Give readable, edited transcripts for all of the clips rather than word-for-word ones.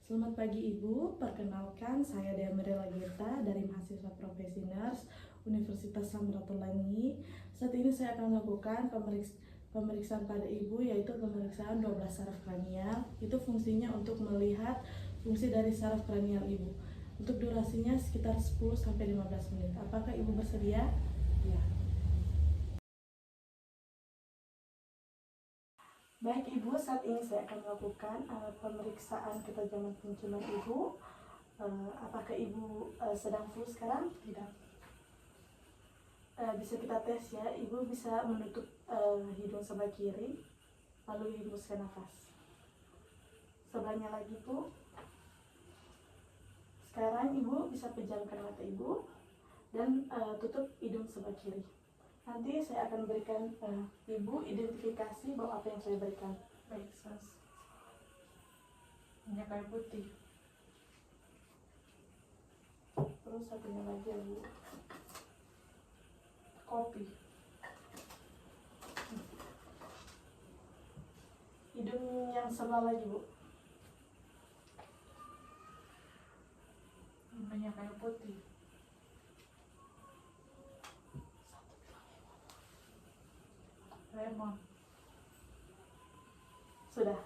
Selamat pagi Ibu, perkenalkan saya Deamerela Gita dari mahasiswa profesi nurse Universitas Samratulangi. Saat ini saya akan melakukan pemeriksaan pada Ibu, yaitu pemeriksaan 12 saraf kranial. Itu fungsinya untuk melihat fungsi dari saraf kranial Ibu. Untuk durasinya sekitar 10-15 menit. Apakah Ibu bersedia? Ya. Baik Ibu, saat ini saya akan melakukan pemeriksaan ketajaman penciuman Ibu. Apakah Ibu sedang flu sekarang? Tidak. Bisa kita tes ya. Ibu bisa menutup hidung sebelah kiri, lalu hembuskan nafas. Sebelahnya lagi Bu. Sekarang Ibu bisa pejamkan mata Ibu dan tutup hidung sebelah kiri. Nanti saya akan berikan Ibu identifikasi bahwa apa yang saya berikan. Baik, Sas. Minyak kayu putih. Terus satunya lagi ya Bu. Kopi. Hidung yang sebelah lagi Bu. Minyak kayu putih. Lemon. Sudah.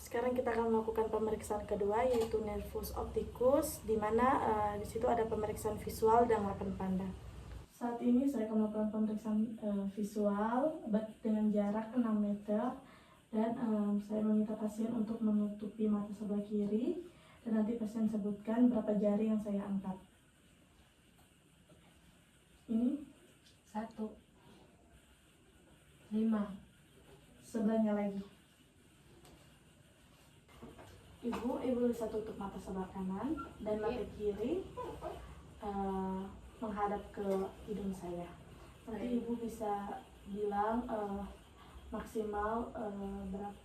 Sekarang kita akan melakukan pemeriksaan kedua, yaitu nervus opticus, di mana di situ ada pemeriksaan visual dan lapan panda. Saat ini saya akan melakukan pemeriksaan visual dengan jarak 6 meter dan saya meminta pasien untuk menutupi mata sebelah kiri dan nanti pasien sebutkan berapa jari yang saya angkat. Ini 1, 5. Sebelahnya lagi. Ibu bisa tutup mata sebelah kanan dan mata kiri menghadap ke hidung saya. Nanti Ibu bisa bilang maksimal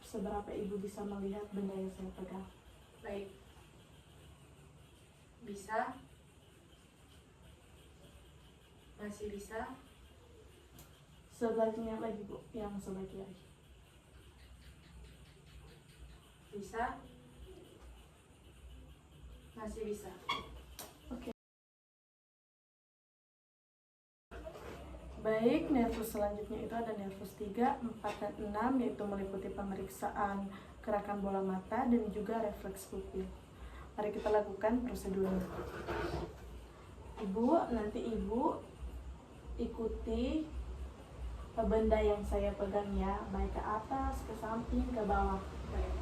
seberapa Ibu bisa melihat benda yang saya pegang. Baik. Bisa. Masih bisa. Sebelahnya lagi Bu, yang sebelah kiri. Bisa. Masih bisa. Oke. Baik, nervus selanjutnya itu ada nervus 3, 4, dan 6, yaitu meliputi pemeriksaan gerakan bola mata dan juga refleks pupil. Mari kita lakukan prosedurnya. Nanti Ibu ikuti benda yang saya pegang ya, baik ke atas, ke samping, ke bawah. Baik.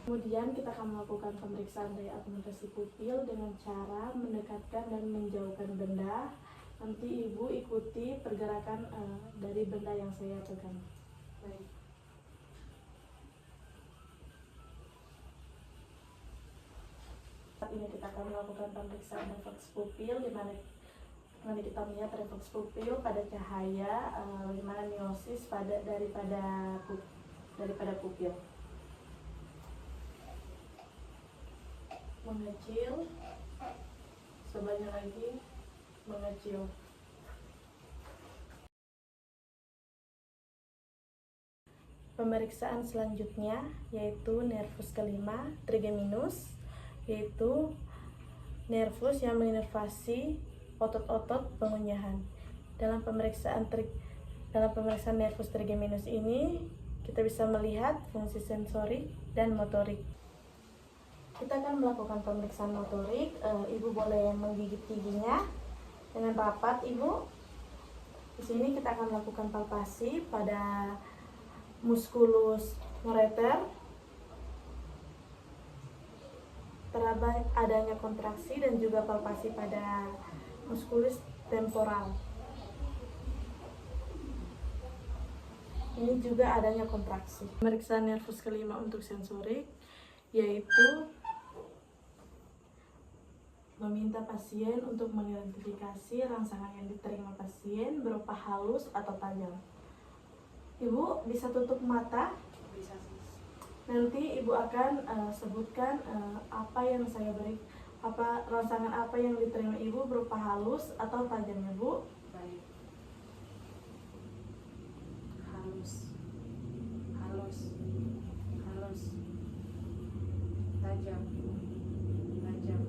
Kemudian kita akan melakukan pemeriksaan daya augmentasi pupil dengan cara mendekatkan dan menjauhkan benda. Nanti Ibu ikuti pergerakan dari benda yang saya pegang. Baik. Saat ini kita akan melakukan pemeriksaan refleks pupil, di mana nanti kita melihat refleks pupil pada cahaya, bagaimana miosis daripada pupil. Mengecil, sebelahnya lagi mengecil. Pemeriksaan selanjutnya yaitu nervus kelima, trigeminus, yaitu nervus yang menginervasi otot-otot pengunyahan. Dalam pemeriksaan nervus trigeminus ini kita bisa melihat fungsi sensorik dan motorik. Kita akan melakukan pemeriksaan motorik. Ibu boleh menggigit giginya dengan rapat, Ibu. Di sini kita akan melakukan palpasi pada musculus moreter, teraba adanya kontraksi, dan juga palpasi pada musculus temporal. Ini juga adanya kontraksi. Pemeriksaan nervus kelima untuk sensorik yaitu meminta pasien untuk mengidentifikasi rangsangan yang diterima pasien berupa halus atau tajam. Ibu bisa tutup mata. Bisa. Nanti Ibu akan sebutkan apa yang saya beri, rangsangan apa yang diterima Ibu berupa halus atau tajamnya, Bu? Baik. Halus. Halus. Halus. Tajam. Tajam.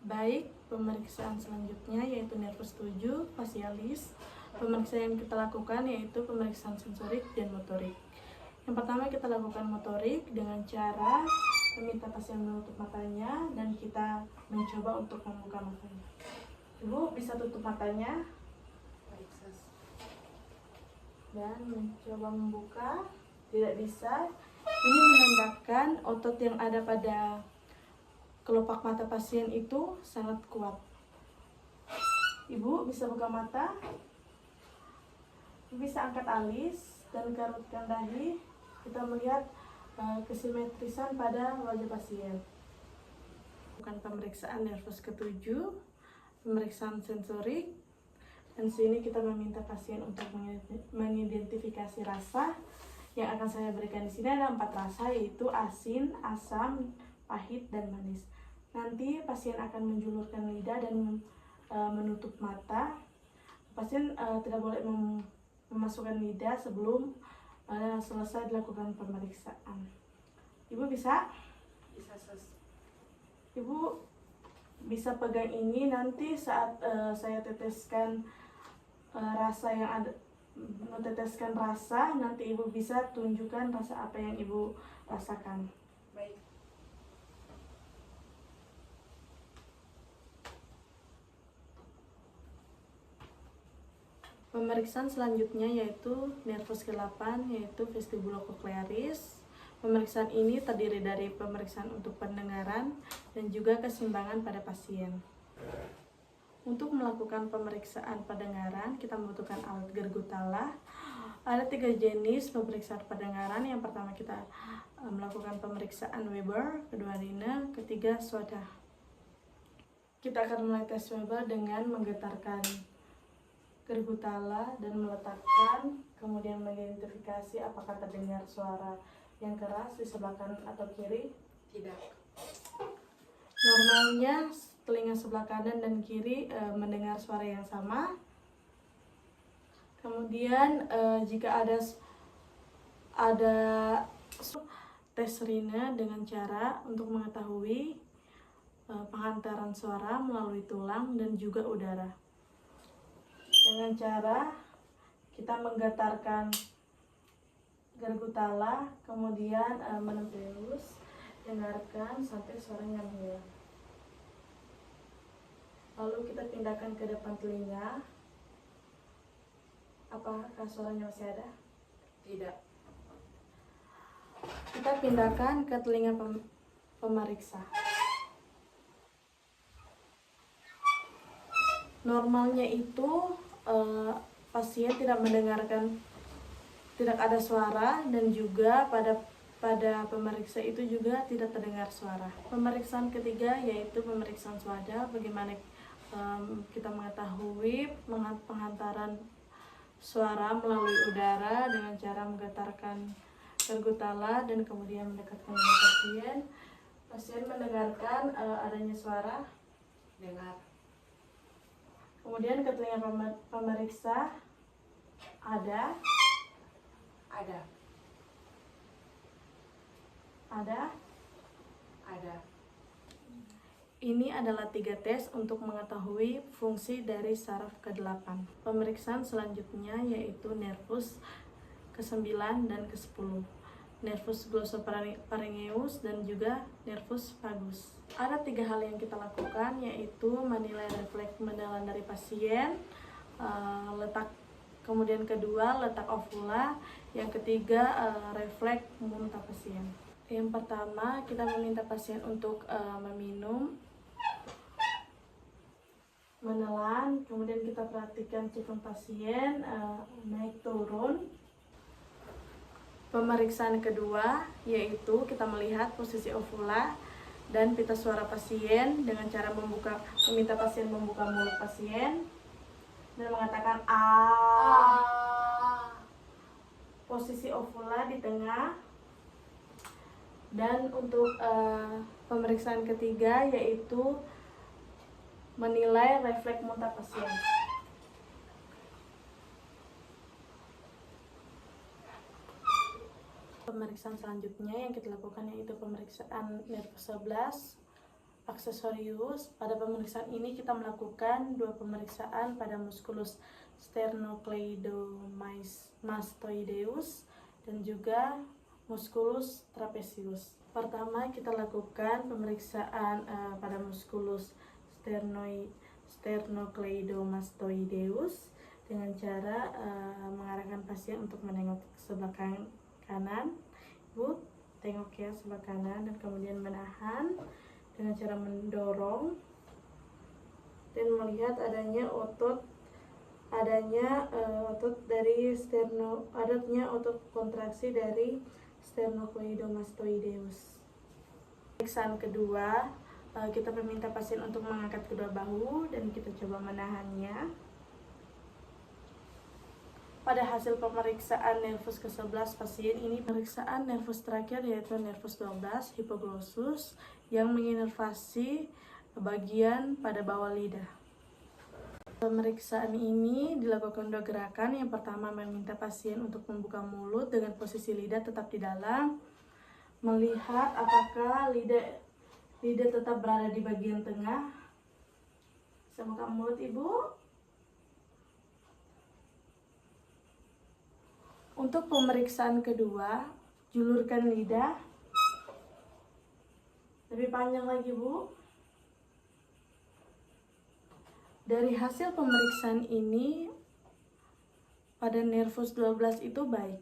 Baik, pemeriksaan selanjutnya yaitu nervus 7, facialis. Pemeriksaan yang kita lakukan yaitu pemeriksaan sensorik dan motorik. Yang pertama kita lakukan motorik dengan cara meminta pasien menutup matanya dan kita mencoba untuk membuka matanya. Ibu bisa tutup matanya Baik, Sus. dan mencoba membuka. Tidak bisa. Ini menandakan otot yang ada pada kelopak mata pasien itu sangat kuat. Ibu bisa buka mata. Bisa angkat alis dan garutkan dahi. Kita melihat kesimetrisan pada wajah pasien. Bukan pemeriksaan nervus ke-7, pemeriksaan sensorik. Dan sini kita meminta pasien untuk mengidentifikasi rasa. Yang akan saya berikan di sini ada 4 rasa, yaitu asin, asam, pahit, dan manis. Nanti pasien akan menjulurkan lidah dan menutup mata. Pasien tidak boleh memasukkan lidah sebelum selesai dilakukan pemeriksaan. Ibu bisa? Bisa, Sus. Ibu bisa pegang ini nanti saat saya teteskan rasa yang ada, meneteskan rasa, nanti Ibu bisa tunjukkan rasa apa yang Ibu rasakan. Baik. Pemeriksaan selanjutnya yaitu nervus ke-8 yaitu vestibulocochlearis. Pemeriksaan ini terdiri dari pemeriksaan untuk pendengaran dan juga keseimbangan pada pasien. Untuk melakukan pemeriksaan pendengaran, kita membutuhkan alat Gergutala. Ada 3 jenis pemeriksaan pendengaran. Yang pertama kita melakukan pemeriksaan Weber, kedua Rine, ketiga Swadah. Kita akan mulai tes Weber dengan menggetarkan Gergutala dan meletakkan, kemudian mengidentifikasi apakah terdengar suara yang keras di sebelah kanan atau kiri. Tidak. Normalnya telinga sebelah kanan dan kiri mendengar suara yang sama. Kemudian jika ada tes Rine dengan cara untuk mengetahui penghantaran suara melalui tulang dan juga udara. Dengan cara kita menggetarkan Gergutala, kemudian menempelus, dengarkan sampai suaranya menghilang. Lalu kita pindahkan ke depan telinga. Apakah suaranya masih ada? Tidak. Kita pindahkan ke telinga pemeriksa. Normalnya itu pasien tidak mendengarkan, tidak ada suara, dan juga pada pemeriksa itu juga tidak terdengar suara. Pemeriksaan ketiga yaitu pemeriksaan Swadah. Bagaimana kita mengetahui penghantaran suara melalui udara dengan cara menggetarkan Gergutala dan kemudian mendekatkan dengan pasien. Pasien mendengarkan adanya suara. Dengar. Kemudian ke telinga pemeriksa ada. Ada. Ada. Ada. Ini adalah 3 tes untuk mengetahui fungsi dari saraf ke-8. Pemeriksaan selanjutnya yaitu nervus ke-9 dan ke-10. Nervus glossopharyngeus dan juga nervus vagus. Ada 3 hal yang kita lakukan, yaitu menilai refleks menelan dari pasien, letak, kemudian kedua letak ovula, yang ketiga refleks muntah pasien. Yang pertama kita meminta pasien untuk meminum, menelan, kemudian kita perhatikan jantung pasien naik turun. Pemeriksaan kedua yaitu kita melihat posisi ovula dan pita suara pasien dengan cara meminta pasien membuka mulut pasien dan mengatakan A. Posisi ovula di tengah. Dan untuk Pemeriksaan ketiga yaitu menilai refleks muntah pasien. Pemeriksaan selanjutnya yang kita lakukan yaitu pemeriksaan nervus 11 aksesorius. Pada pemeriksaan ini kita melakukan dua pemeriksaan pada muskulus sternocleidomastoideus dan juga musculus trapezius. Pertama kita lakukan pemeriksaan pada musculus sternocleidomastoideus dengan cara mengarahkan pasien untuk menengok sebelah kanan. Ibu tengok ya sebelah kanan dan kemudian menahan dengan cara mendorong dan melihat adanya otot kontraksi dari sternocleidomastoideus. Pemeriksaan kedua, kita meminta pasien untuk mengangkat kedua bahu dan kita coba menahannya. Pada hasil pemeriksaan nervus ke-11 pasien ini pemeriksaan nervus terakhir yaitu nervus 12 hipoglossus yang menginervasi bagian pada bawah lidah. Pemeriksaan ini dilakukan dua gerakan. Yang pertama meminta pasien untuk membuka mulut dengan posisi lidah tetap di dalam, melihat apakah lidah tetap berada di bagian tengah. Saya buka mulut ibu. Untuk pemeriksaan kedua, julurkan lidah. Lebih panjang lagi, Bu. Dari hasil pemeriksaan ini, pada nervus 12 itu baik.